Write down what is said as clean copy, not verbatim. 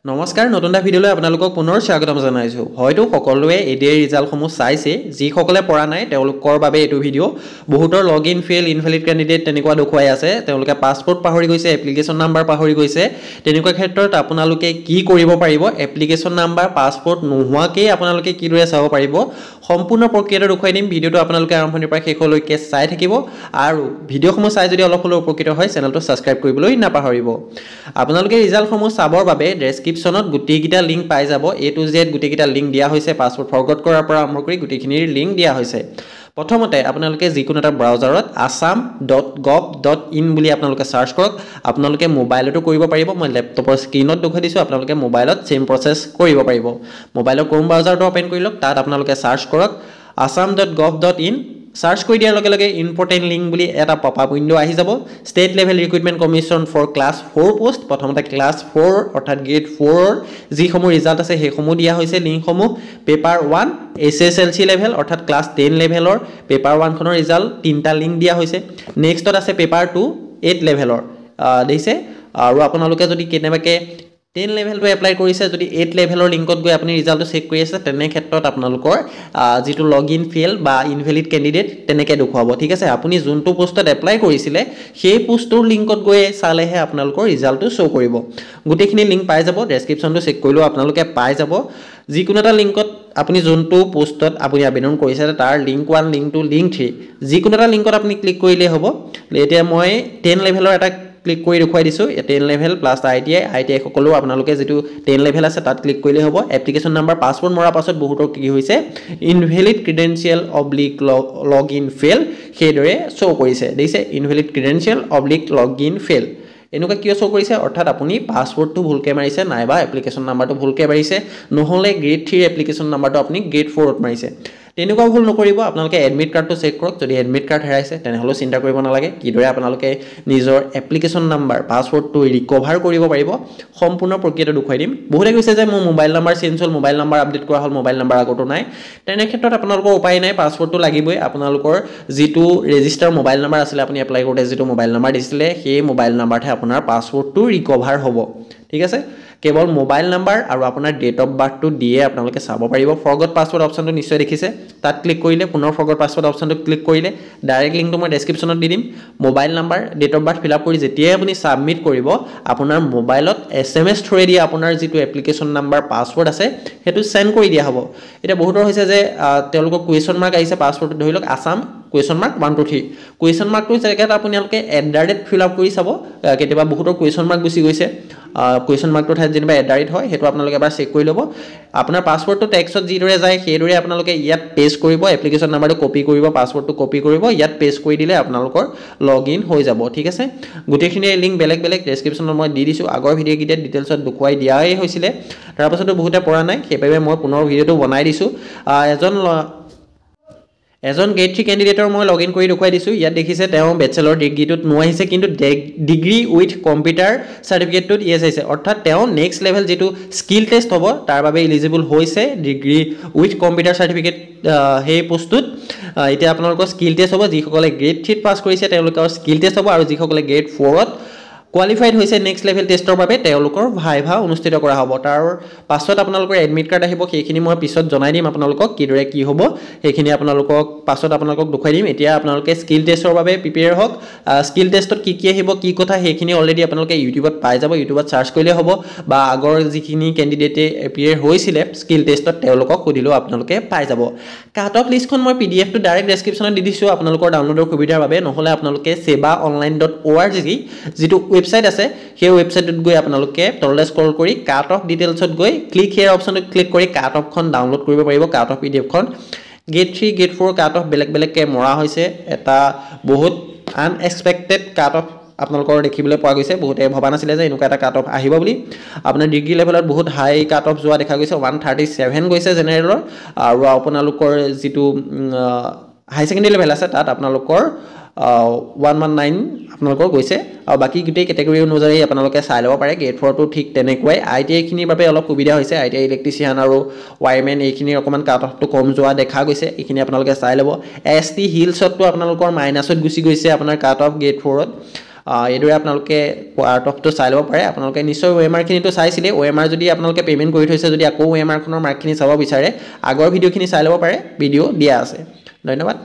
নমস্কাৰ নতুন এটা ভিডিঅ'লৈ আপোনালোকক পুনৰ স্বাগতম জনাইছোঁ হয়তো সকলোৱে এডিএৰ ৰিজাল্টসমূহ চাইছে যিসকলে পৰা নাই তেওঁলোকৰ বাবে এইটো ভিডিঅ' বহুতৰ লগইন ফেইল ইনভ্যালিড ক্যান্ডিডেট তেনেকুৱা দেখুৱাই আছে তেওঁলোকে পাছপোৰ্ট পাহৰি গৈছে এপ্লিকেশ্যন নাম্বাৰ পাহৰি গৈছে তেনেকুৱা ক্ষেত্ৰত আপোনালোকে কি কৰিব পাৰিব এপ্লিকেশ্যন নাম্বাৰ পাছপোৰ্ট নোহোৱাকৈ আপোনালোকে কিদৰে চাব পাৰিব সম্পূৰ্ণ প্ৰক্ৰিয়াটো দেখুৱাই দিম ভিডিঅ'টো আপোনালোকে আৰম্ভণিৰ পৰা শেষলৈকে চাই থাকিব আৰু ভিডিঅ'সমূহ চাই যদি অলপ হ'লেও উপকৃত হয় চেনেলটো সাবস্ক্ৰাইব কৰিবলৈ নাপাহৰিব আপোনালোকে ৰিজাল্টসমূহ চাবৰ বাবে ডেছক্ৰিপশ্যনত গুটিকেইটা লিংক পাই যাব এ টু জেড গুটিকেইটা লিংক দিয়া হৈছে পাছপোৰ্ট ফৰগট কৰাৰ পৰা আৰম্ভ কৰি গুটিখিনিৰ লিংক দিয়া হৈছে প্ৰথমতে আপোনালোকে যিকোনো এটা ব্ৰাউজাৰত assam.gov.in বুলি আপোনালোকে সাৰ্চ কৰক আপোনালোকে মোবাইলতো কৰিব পাৰিব মই ল্যাপটপৰ স্ক্ৰিনত দেখুৱাই দিছো আপোনালোকে মোবাইলত সেম প্ৰসেস কৰিব পাৰিব মোবাইলৰ ক্ৰোম ব্ৰাউজাৰটো ওপেন কৰি লওক তাত আপোনালোকে সাৰ্চ কৰক assam.gov.in সাৰ্চ কৰি দিয়াৰ লগে লগে ইম্পৰ্টেন্ট লিংক বুলি এটা পপ আপ উইন্ডো আহি যাব state level recruitment commission for class 4 post প্ৰথমতে ক্লাছ 4 অৰ্থাৎ গ্ৰেড 4 যিসমূহ ৰিজাল্ট আছে সেইসমূহ দিয়া হৈছে লিংকসমূহ পেপাৰ 1 এছএছএলসি লেভেল অৰ্থাৎ ক্লাছ 10 লেভেলৰ পেপাৰ 1 খনৰ ৰিজাল্ট তিনটা লিংক দিয়া হৈছে নেক্সটত আছে পেপাৰ 2 8 লেভেলৰ দেইছে আৰু আপোনালোকে যদি কেনেবাকে 10 লেভেলটো এপ্লাই কৰিছে যদি 8 লেভেলৰ লিংকত গৈ আপুনি ৰিজাল্টটো চেক কৰি আছে তেনে ক্ষেত্ৰত আপোনালোকৰ যেটো লগইন ফেইল বা ইনভ্যালিড ক্যান্ডিডেট তেনেকে দেখুৱাব ঠিক আছে আপুনি যোনটো পোষ্টত এপ্লাই কৰিছিলে সেই পোষ্টৰ লিংকত গৈ চালেহে আপোনালোকৰ ৰিজাল্টটো শো কৰিব গুটেখিনি লিংক পাই যাব ডেসক্ৰিপচনটো চেক কৰিলেও আপোনালোকে পাই যাব যিকোনো এটা লিংকত আপুনি যোনটো পোষ্টত আপুনি আবেদন কৰিছে তাৰ লিংক 1 লিংক 2 লিংক 3 যিকোনো এটা লিংকত আপুনি ক্লিক কৰিলে হ'ব এতিয়া মই 10 লেভেলৰ এটা ক্লিক কৰি দেখুৱাই দিছো 10 লেভেল প্লাস আইটিআই সকলো আপোনালোকে যেটো 10 লেভেল আছে তাত ক্লিক কৰিলে হ'ব এপ্লিকেশন নাম্বাৰ পাছপোৰ্ট মৰা পাছত বহুতৰ কি হৈছে ইনভ্যালিড ক্ৰেডেনশিয়াল অবলিক লগইন ফেইল হেদৰে শো কৰিছে দেইছে ইনভ্যালিড ক্ৰেডেনশিয়াল অবলিক লগইন ফেইল এনেকুৱা কিয় শো কৰিছে অৰ্থাৎ আপুনি পাছপোৰ্টটো ভুলকে মাৰিছে নাইবা এপ্লিকেশন নাম্বাৰটো ভুলকে মাৰিছে নহলে গ্ৰেড 3 এপ্লিকেশন নাম্বাৰটো আপুনি গ্ৰেড 4 ত মাৰিছে তেনেকুৱা ভুল নকৰিব আপোনালোকে এডমিট কাৰ্ডটো চেক কৰক যদি এডমিট কাৰ্ড হেৰাইছে তেনেহলে চিন্তা কৰিব নালাগে কিদৰে আপোনালোকে নিজৰ এপ্লিকেশন নাম্বাৰ পাছপোৰ্টটো ৰিকভাৰ কৰিব পাৰিব সম্পূৰ্ণ প্ৰক্ৰিয়াটো দেখুৱাই দিম বহুতে কৈছে যে মোৰ মোবাইল নাম্বাৰ চেঞ্জ হ'ল মোবাইল নাম্বাৰ আপডেট কৰা হ'ল মোবাইল নাম্বাৰ আগতো নাই তেনে ক্ষেত্ৰত আপোনালোকৰ উপায় নাই পাছপোৰ্টটো লাগিবই আপোনালোকৰ যেটো ৰেজিষ্টাৰ মোবাইল নাম্বাৰ আছিল আপুনি এপ্লাই কৰোতে যেটো মোবাইল নাম্বাৰ দিছিলে সেই মোবাইল নাম্বাৰতে আপোনাৰ পাছপোৰ্টটো ৰিকভাৰ হ'ব ঠিক আছে কেৱল মোবাইল নাম্বাৰ আৰু আপোনাৰ ডেট অফ বাৰ্থটো দিয়ে আপোনালোকে চাব পাৰিব ফৰগট পাছৱৰ্ড অপচনটো নিশ্চয় দেখিছে তাত ক্লিক কৰিলে পুনৰ ফৰগট পাছৱৰ্ড অপচনটো ক্লিক কৰিলে ডাইৰেক্ট লিংকটো মই ডেসক্ৰিপচনত দি দিম mobile number date of birth fill up কৰি যেতিয়াই আপুনি সাবমিট কৰিব আপোনাৰ মোবাইলত এসএমএস থ্ৰুৱে দি আপোনাৰ যেটো এপ্লিকেশন নাম্বাৰ পাছৱৰ্ড আছে হেতু সেন্ড কৰি দিয়া হ'ব এটা বহুতৰ হৈছে যে তেওঁলোকক কোৱেশ্চন মাৰ্ক আহিছে পাছৱৰ্ডটো ধৰি লওক আসাম কোৱেশ্চন মাৰ্ক 1 2 3 কোৱেশ্চন মাৰ্কটো জেগাত আপোনালোকে @ ফিল আপ কৰি চাব কেতিয়াবা বহুতৰ কোৱেশ্চন মাৰ্ক গুছি গৈছে কোৱেশ্চন মাৰ্কটো ঠাইত যেনিবা @ হয় হেতু আপোনালোকে এবাৰ চেক কৰি ল'ব আপোনাৰ পাছৱৰ্ডটো টেক্সটত যিদৰে যায় সেইদৰে আপোনালোকে ইয়াত পেস্ট কৰিব এপ্লিকেশন নাম্বাৰটো কপি কৰিব পাছৱৰ্ডটো কপি কৰিব ইয়াত পেস্ট কৰি দিলে আপোনালোকৰ লগইন হৈ যাব ঠিক আছে গুটেখিনি লিংক বেলেগ বেলেগ ডেসক্ৰিপচনত মই দি দিছো আগৰ ভিডিঅ' গিটা ডিটেইলছত দেখুৱাই দিয়াই হৈছিল তাৰ পাছতো বহুতে পৰা নাই সেইবাবে মই পুনৰ ভিডিঅ'টো বনাই দিছো এজন গ্ৰেড 3 ক্যান্ডিডেটৰ মই লগইন কৰি দেখুৱাই দিছো ইয়াত দেখিছে তেওঁ ব্যাচেলৰ ডিগ্ৰীটোত নো আহিছে কিন্তু ডিগ্ৰী উইথ কম্পিউটাৰ সাৰ্টিফিকেটটোত ইয়েস আহিছে অৰ্থাৎ তেওঁ নেক্সট লেভেল যেটো স্কিল টেষ্ট হ'ব তাৰ বাবে এলিজিবল হৈছে ডিগ্ৰী উইথ কম্পিউটাৰ সাৰ্টিফিকেট সেই পোষ্টত এতিয়া আপোনালোকৰ স্কিল টেষ্ট হ'ব যিসকলে গ্ৰেড 3 ত পাছ কৰিছে তেওঁলোকৰ স্কিল টেষ্ট হ'ব আৰু যিসকলে গ্ৰেড 4 ত কোৱালিফাইড হৈছে নেক্সট লেভেল টেষ্টৰ বাবে তেওঁলোকৰ ভাইভা অনুষ্ঠিত কৰা হ'ব তাৰ পাছত আপোনালোকৰ এডমিট কাৰ্ড আহিব সেইখিনি মই পিছত জনাই দিম আপোনালোকক কিদৰে কি হ'ব সেইখিনি আপোনালোকক পাছত আপোনালোকক দেখুৱাই দিম এতিয়া আপোনালোকে স্কিল টেষ্টৰ বাবে প্ৰিপেয়াৰ হওক স্কিল টেষ্টত কি আহিব কি কথা সেইখিনি অলৰেডি আপোনালোকে ইউটিউবত পাই যাব ইউটিউবত সাৰ্চ কৰিলে হ'ব বা আগৰ যিখিনি ক্যান্ডিডেটে এপিয়াৰ হৈছিল স্কিল টেষ্টত তেওঁলোকক সুধিলেও আপোনালোকে পাই যাব কাট অফ লিষ্টখন মই পিডিএফ টো ডাইৰেক্ট ডেসক্ৰিপচনত দি দিছো আপোনালোকৰ ডাউনলোডৰ সুবিধাৰ বাবে নহলে আপোনালোকে sebaonline.org যেটো ওয়েবসাইট আছে সেই ওয়েবসাইটত গৈ আপোনালোকে তললে স্ক্ৰল কৰি কাট অফ ডিটেইলছত গৈ ক্লিক হিয়াৰ অপচনটো ক্লিক কৰি কাট অফখন ডাউনলোড কৰিব পাৰিব কাট অফ পিডিএফখন গ্ৰেড 3 গ্ৰেড 4 কাট অফ বেলেগ বেলেগকে মৰা হৈছে এটা বহুত আনএক্সপেক্টেড কাট অফ আপোনালোকৰ দেখিবলৈ পোৱা গৈছে বহুতে ভবা নাছিলে যে এনেকুৱা এটা কাট অফ আহিব বুলি আপোনাৰ ডিগ্ৰী লেভেলত বহুত হাই কাট অফ যোৱা দেখা গৈছে 137 গৈছে জেনেৰেলৰ আৰু আপোনালোকৰ যেটো হাই সেকেন্ডাৰী লেভেল আছে তাত আপোনালোকৰ 119 আপোনালোকৰ গৈছে আৰু বাকি গটে ক্যাটাগৰী অনুযায়ী আপোনালোকে চাই লব পাৰে গ্ৰেড 4 টো ঠিক তেনেকৈ আইটিআই খিনিৰ বাবে অলপ সুবিধা হৈছে আইটিআই ইলেক্ট্ৰিচিয়ান আৰু ওয়াৰমেন এইখিনি অকমান কাট অফটো কম যোৱা দেখা গৈছে এইখিনি আপোনালোকে চাই লব এসটি হিলছত টো আপোনালোকৰ মাইনাছত গুছি গৈছে আপোনাৰ কাট অফ গ্ৰেড 4 ত এইদৰে আপোনালোকে পাৰ্ট অফটো চাই ল'ব পাৰে আপোনালোকে নিশ্চয় OMR-খিনিতো চাইছিলে OMR যদি আপোনালোকে পে'মেণ্ট কৰি থৈছে যদি আকৌ OMR-খনৰ মাৰ্কখিনি চাব বিচাৰে আগৰ ভিডিঅ'খিনি চাই ল'ব পাৰে ভিডিঅ' দিয়া আছে ধন্যবাদ